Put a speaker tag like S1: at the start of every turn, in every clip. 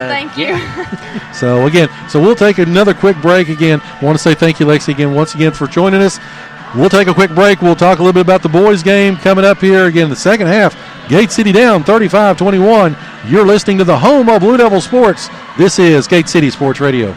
S1: Thank you.
S2: So we'll take another quick break again. I want to say thank you, Lexi, again, once again for joining us. We'll take a quick break. We'll talk a little bit about the boys' game coming up here. Again, the second half, Gate City down 35-21. You're listening to the home of Blue Devil Sports. This is Gate City Sports Radio.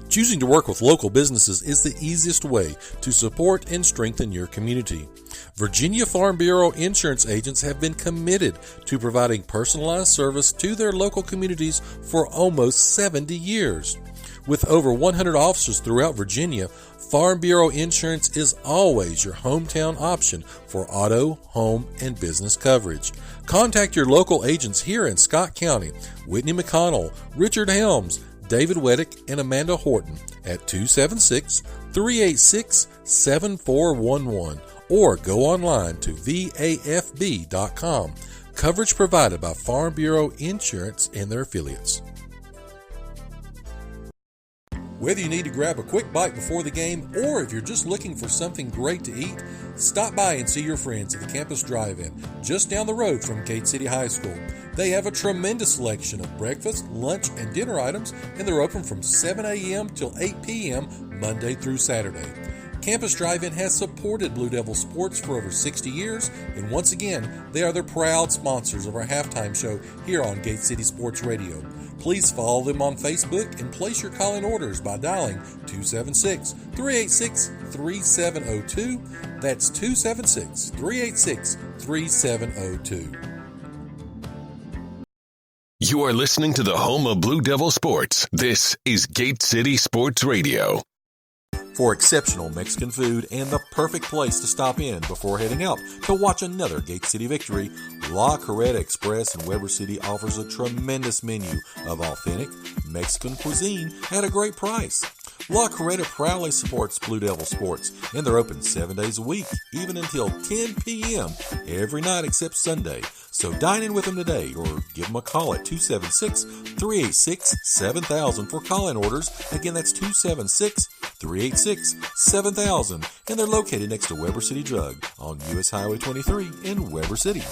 S3: Choosing to work with local businesses is the easiest way to support and strengthen your community. Virginia Farm Bureau insurance agents have been committed to providing personalized service to their local communities for almost 70 years. With over 100 offices throughout Virginia, Farm Bureau Insurance is always your hometown option for auto, home, and business coverage. Contact your local agents here in Scott County, Whitney McConnell, Richard Helms, David Weddick, and Amanda Horton at 276-386-7411 or go online to vafb.com. Coverage provided by Farm Bureau Insurance and their affiliates. Whether you need to grab a quick bite before the game or if you're just looking for something great to eat, stop by and see your friends at the Campus Drive-In just down the road from Gate City High School. They have a tremendous selection of breakfast, lunch, and dinner items, and they're open from 7 a.m. till 8 p.m. Monday through Saturday. Campus Drive-In has supported Blue Devil Sports for over 60 years, and once again, they are the proud sponsors of our halftime show here on Gate City Sports Radio. Please follow them on Facebook and place your call-in orders by dialing 276-386-3702. That's 276-386-3702.
S4: You are listening to the home of Blue Devil Sports. This is Gate City Sports Radio.
S3: For exceptional Mexican food and the perfect place to stop in before heading out to watch another Gate City victory, La Carreta Express in Weber City offers a tremendous menu of authentic Mexican cuisine at a great price. La Carreta proudly supports Blue Devil Sports, and they're open 7 days a week, even until 10 p.m. every night except Sunday. So dine in with them today or give them a call at 276-386-7000 for call-in orders. Again, that's 276-386-7000, and they're located next to Weber City Drug on U.S. Highway 23 in Weber City.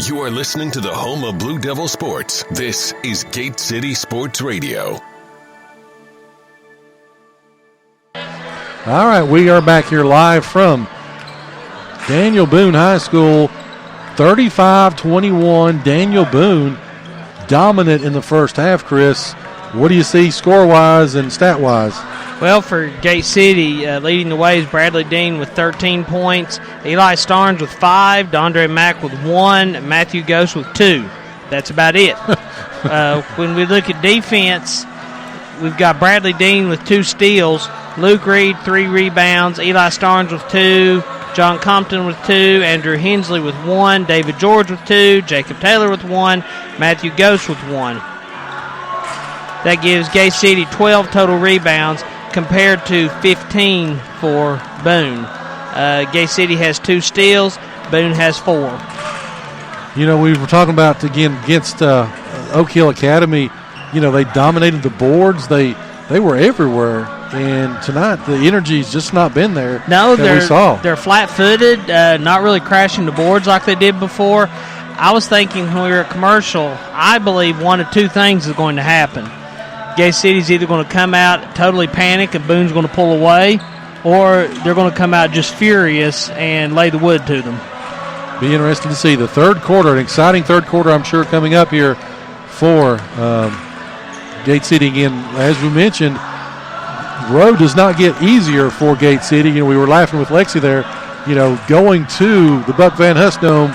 S4: You are listening to the home of Blue Devil Sports. This is Gate City Sports Radio.
S2: All right, we are back here live from Daniel Boone High School. 35-21, Daniel Boone dominant in the first half, Chris. What do you see score-wise and stat-wise?
S5: Well, for Gate City, leading the way is Bradley Dean with 13 points, Eli Starnes with 5, Dondre Mack with 1, Matthew Ghost with 2. That's about it. When we look at defense, we've got Bradley Dean with 2 steals, Luke Reed 3 rebounds, Eli Starnes with 2, John Compton with 2, Andrew Hensley with 1, David George with 2, Jacob Taylor with 1, Matthew Ghost with 1. That gives Gate City 12 total rebounds compared to 15 for Boone. Gate City has 2 steals. Boone has 4.
S2: You know, we were talking about, again, against Oak Hill Academy, you know, they dominated the boards. They were everywhere. And tonight, the energy's just not been there.
S5: No,
S2: we saw.
S5: They're flat-footed, not really crashing the boards like they did before. I was thinking when we were at commercial, I believe one of 2 things is going to happen. Gate City's either going to come out totally panic and Boone's going to pull away, or they're going to come out just furious and lay the wood to them.
S2: Be interesting to see the third quarter, an exciting third quarter, I'm sure, coming up here for Gate City. Again, as we mentioned, road does not get easier for Gate City. You know, we were laughing with Lexi there. You know, going to the Buck Van Hust Dome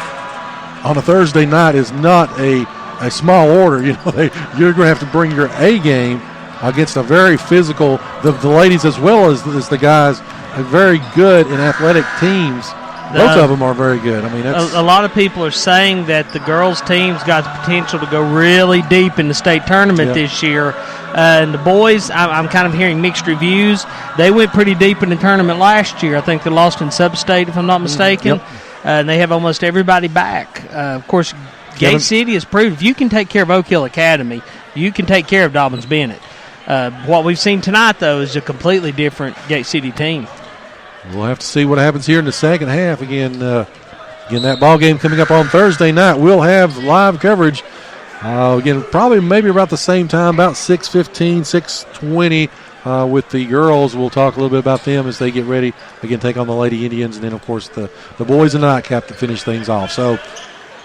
S2: on a Thursday night is not a small order. You know, you're going to have to bring your A game against a very physical, the ladies as well as the guys, are very good in athletic teams. Both of them are very good. I mean,
S5: a lot of people are saying that the girls' team's got the potential to go really deep in the state tournament this year. And the boys, I'm kind of hearing mixed reviews. They went pretty deep in the tournament last year. I think they lost in sub-state, if I'm not mistaken. And they have almost everybody back. Of course, Gate City has proved if you can take care of Oak Hill Academy, you can take care of Dobbins Bennett. What we've seen tonight, though, is a completely different Gate City team.
S2: We'll have to see what happens here in the second half. Again, that ball game coming up on Thursday night. We'll have live coverage. Again, probably maybe about the same time, about 6:15, 6:20 with the girls. We'll talk a little bit about them as they get ready. Again, take on the Lady Indians, and then, of course, the boys in the nightcap to finish things off. So,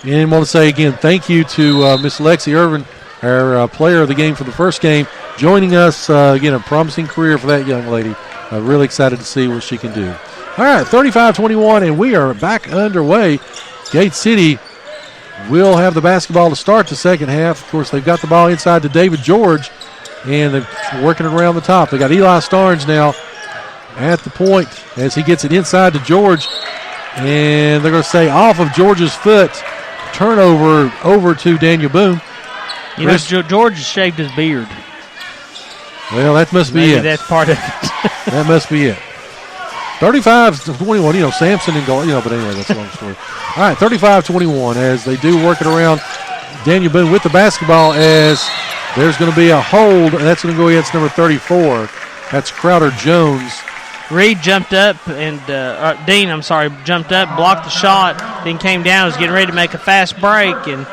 S2: and I want to say again, thank you to Miss Lexi Irvin, our player of the game for the first game, joining us. Again, a promising career for that young lady. Really excited to see what she can do. All right, 35-21, and we are back underway. Gate City will have the basketball to start the second half. Of course, they've got the ball inside to David George, and they're working it around the top. They got Eli Starnes now at the point as he gets it inside to George, and they're going to say off of George's foot. Turnover over to Daniel Boone.
S5: You know, George has shaved his beard.
S2: Well, that must be
S5: Maybe
S2: it.
S5: That's part of it.
S2: That must be it. 35-21, Sampson and goal, but anyway, that's a long story. All right, 35-21 as they do work it around. Daniel Boone with the basketball as there's going to be a hold, and that's going to go against number 34. That's Crowder Jones.
S5: Reed jumped up and jumped up, blocked the shot, then came down, was getting ready to make a fast break, and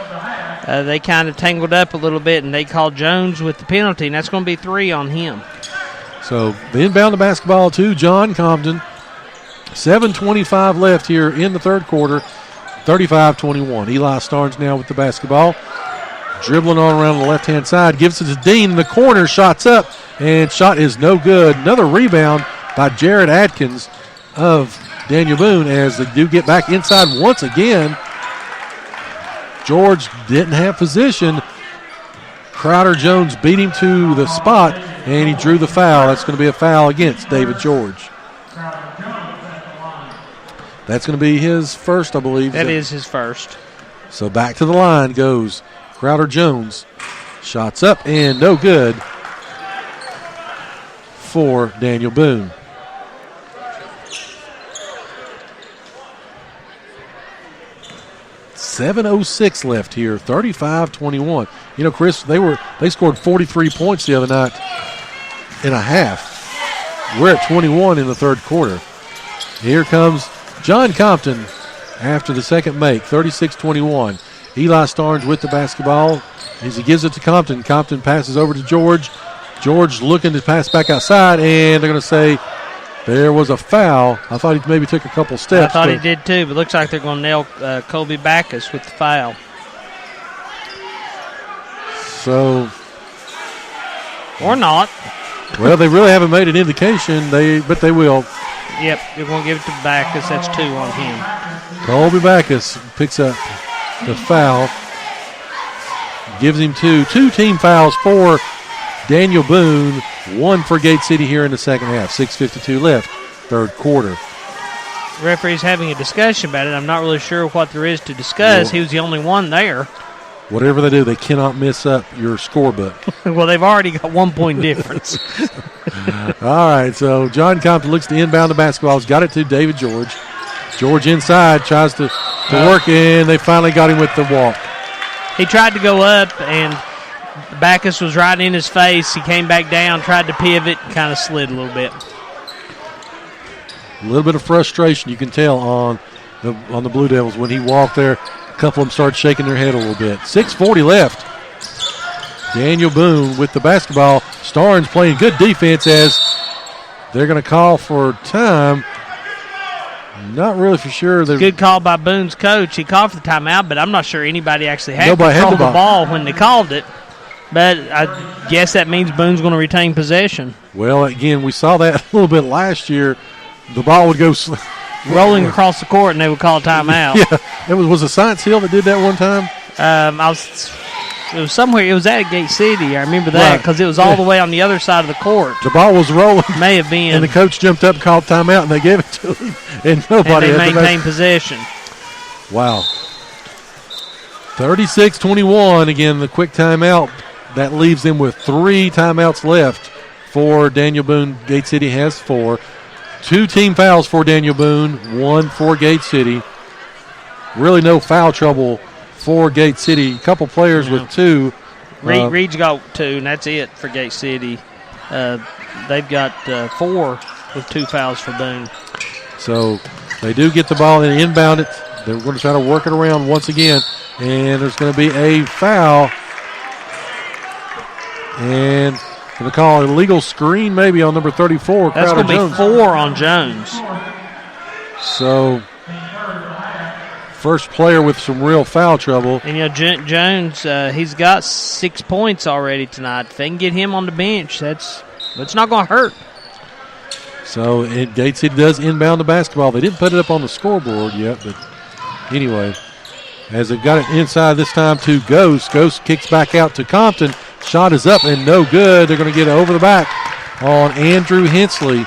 S5: they kind of tangled up a little bit, and they called Jones with the penalty, and that's going to be 3 on him.
S2: So they inbound the basketball to John Compton. 7:25 left here in the third quarter. 35-21. Eli Starnes now with the basketball. Dribbling on around the left-hand side. Gives it to Dean in the corner. Shots up. And shot is no good. Another rebound by Jared Atkins of Daniel Boone as they do get back inside once again. George didn't have position. Crowder Jones beat him to the spot, and he drew the foul. That's going to be a foul against David George. That's going to be his first, I believe.
S5: That is his first.
S2: So back to the line goes Crowder Jones. Shots up and no good for Daniel Boone. .06 left here, 35-21. You know, Chris, they scored 43 points the other night in a half. We're at 21 in the third quarter. Here comes John Compton after the second make, 36-21. Eli Starnes with the basketball as he gives it to Compton. Compton passes over to George. George looking to pass back outside, and they're going to say there was a foul. I thought he maybe took a couple steps.
S5: I thought he did too, but looks like they're going to nail Colby Backus with the foul.
S2: So,
S5: or not.
S2: Well, they really haven't made an indication, but they will.
S5: Yep, they're going to give it to Backus. That's 2 on him.
S2: Colby Backus picks up the foul. Gives him 2 team fouls for Daniel Boone, 1 for Gate City here in the second half. 6:52 left, third quarter.
S5: The referee's having a discussion about it. I'm not really sure what there is to discuss. Well, he was the only one there.
S2: Whatever they do, they cannot mess up your scorebook.
S5: Well, they've already got 1 point difference.
S2: All right, so John Compton looks to inbound the basketball. He's got it to David George. George inside, tries to work, and they finally got him with the walk.
S5: He tried to go up, and Backus was right in his face. He came back down, tried to pivot, kind of slid a little bit.
S2: A little bit of frustration you can tell on the Blue Devils when he walked there. A couple of them started shaking their head a little bit. 6:40 left. Daniel Boone with the basketball. Starnes playing good defense as they're going to call for time. Not really for sure.
S5: Good call by Boone's coach. He called for the timeout, but I'm not sure anybody actually had control of the ball when they called it. But I guess that means Boone's going to retain possession.
S2: Well, again, we saw that a little bit last year. The ball would go
S5: rolling across the court, and they would call a timeout.
S2: Yeah, was it Science Hill that did that one time?
S5: It was somewhere. It was at Gate City. I remember that because it was all the way on the other side of the court.
S2: The ball was rolling.
S5: May have been.
S2: And the coach jumped up and called timeout, and they gave it to him. And nobody
S5: and they maintained possession.
S2: Wow. 36-21. Again, the quick timeout. That leaves them with 3 timeouts left for Daniel Boone. Gate City has 4. 2 team fouls for Daniel Boone, 1 for Gate City. Really no foul trouble for Gate City. A couple players with 2.
S5: Reed's got 2, and that's it for Gate City. They've got 4 with 2 fouls for Boone.
S2: So they do get the ball and inbound it. They're going to try to work it around once again, and there's going to be a foul. And going to call an illegal screen maybe on number 34,
S5: That's
S2: Crowder
S5: going to be 4 on Jones.
S2: So first player with some real foul trouble.
S5: And, Jones, he's got 6 points already tonight. If they can get him on the bench, it's not going to hurt.
S2: So Gate City does inbound the basketball. They didn't put it up on the scoreboard yet, but anyway, as they've got it inside this time to Ghost. Ghost kicks back out to Compton. Shot is up and no good. They're going to get it over the back on Andrew Hensley.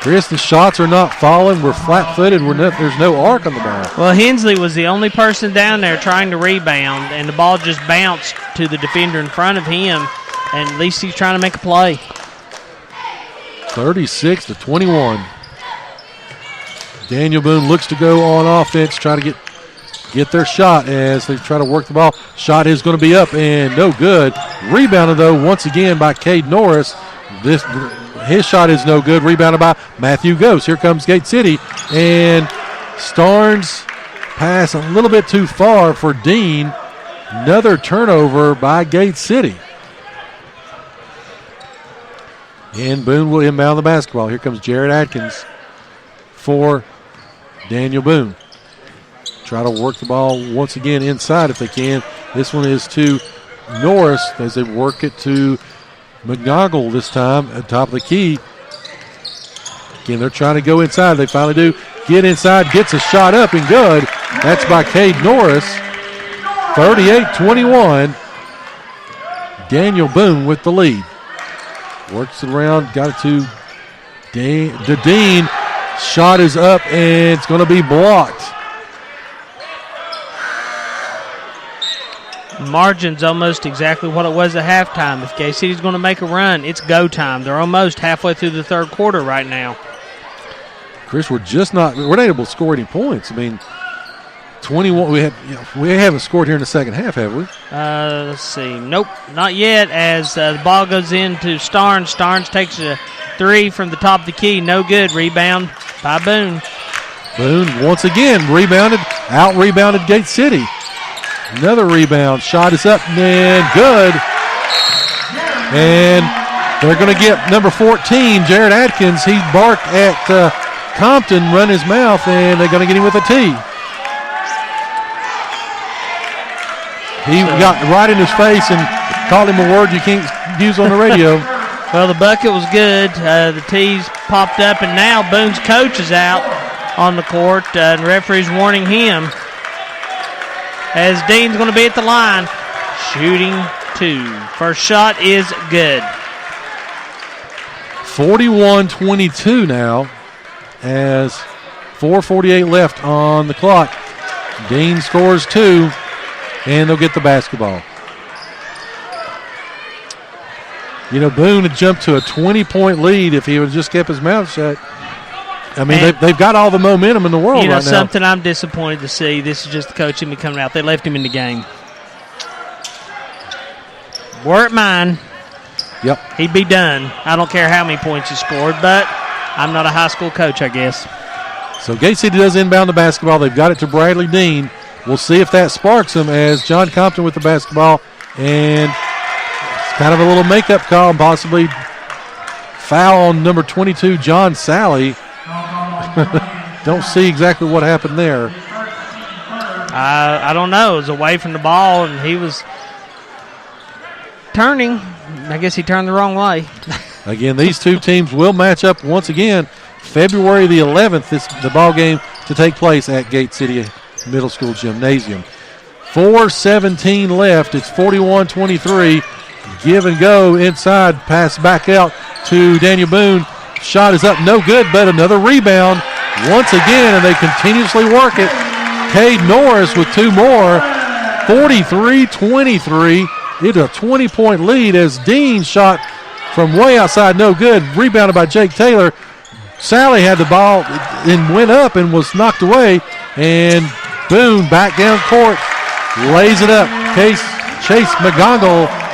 S2: Chris, the shots are not falling. We're flat-footed. There's no arc on the ball.
S5: Well, Hensley was the only person down there trying to rebound, and the ball just bounced to the defender in front of him, and at least he's trying to make a play.
S2: 36-21. Daniel Boone looks to go on offense, try to get their shot as they try to work the ball. Shot is going to be up and no good. Rebounded, though, once again by Cade Norris. His shot is no good. Rebounded by Matthew Ghost. Here comes Gate City, and Starnes pass a little bit too far for Dean. Another turnover by Gate City. And Boone will inbound the basketball. Here comes Jared Atkins for Daniel Boone. Try to work the ball once again inside if they can. This one is to Norris as they work it to McGonagall this time at top of the key. Again, they're trying to go inside. They finally do get inside, gets a shot up and good. That's by Cade Norris. 38-21. Daniel Boone with the lead. Works it around, got it to Dean. Shot is up and it's going to be blocked.
S5: Margin's almost exactly what it was at halftime. If Gate City's going to make a run, it's go time. They're almost halfway through the third quarter right now.
S2: Chris, we're not able to score any points. I mean, 21. We haven't scored here in the second half, have we?
S5: Let's see. Nope, not yet. As the ball goes into Starnes. Starnes takes a 3 from the top of the key. No good. Rebound by Boone.
S2: Boone once again out-rebounded Gate City. Another rebound. Shot is up and good. And they're going to get number 14, Jared Atkins. He barked at Compton, run his mouth, and they're going to get him with a T. He got right in his face and called him a word you can't use on the radio.
S5: Well, the bucket was good. The tees popped up, and now Boone's coach is out on the court, and the referee's warning him as Dean's going to be at the line, shooting 2. First shot is good.
S2: 41-22 now as 4:48 left on the clock. Dean scores 2, and they'll get the basketball. You know, Boone had jumped to a 20-point lead if he would have just kept his mouth shut. I mean, they've got all the momentum in the world right now.
S5: Something I'm disappointed to see. This is just the coach and me coming out. They left him in the game. Were it mine,
S2: yep,
S5: he'd be done. I don't care how many points he scored, but I'm not a high school coach, I guess.
S2: So Gate City does inbound the basketball. They've got it to Bradley Dean. We'll see if that sparks him as John Compton with the basketball. And it's kind of a little makeup call, possibly foul on number 22, John Sally. Don't see exactly what happened there.
S5: I don't know. It was away from the ball, and he was turning. I guess he turned the wrong way.
S2: Again, these two teams will match up once again February the 11th, the ball game to take place at Gate City Middle School Gymnasium. 4:17 left. It's 41-23. Give and go inside. Pass back out to Daniel Boone. Shot is up, no good, but another rebound once again, and they continuously work it. Cade Norris with 2 more. 43-23. It's a 20-point lead as Dean shot from way outside, no good. Rebounded by Jake Taylor. Sally had the ball and went up and was knocked away. And Boone back down court, lays it up. Case Chase McGongle